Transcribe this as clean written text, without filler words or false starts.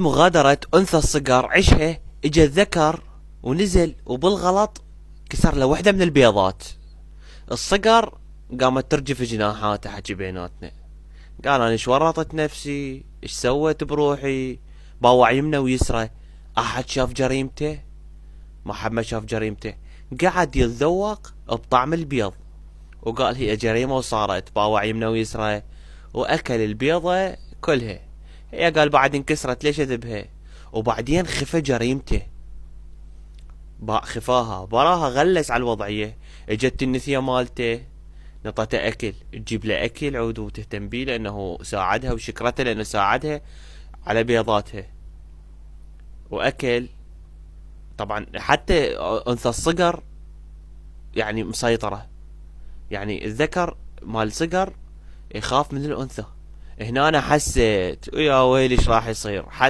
مغادرة أنثى الصقر عشها، اجى الذكر ونزل وبالغلط كسر له وحدة من البيضات. الصقر قامت ترجف جناحاتها، حكي بيناتنا، قال انا ايش ورطت نفسي، ايش سويت بروحي، باوع يمنى ويسرى. احد شاف جريمته؟ ما حد ما شاف جريمته. قعد يتذوق بطعم البيض وقال هي جريمة وصارت، باوع يمنى ويسرى واكل البيضة كلها. هي قال بعد انكسرت ليش اذبها؟ وبعدين خفى جريمته، خفاها براها غلس على الوضعية. اجت النثية مالته نطته اكل، تجيب له اكل عود وتهتم بيه لانه ساعدها وشكرته لانه ساعدها على بيضاتها واكل. طبعا حتى انثى الصقر يعني مسيطرة، يعني الذكر مال صقر يخاف من الانثى. هنا انا حسيت يا ويلي ايش راح يصير.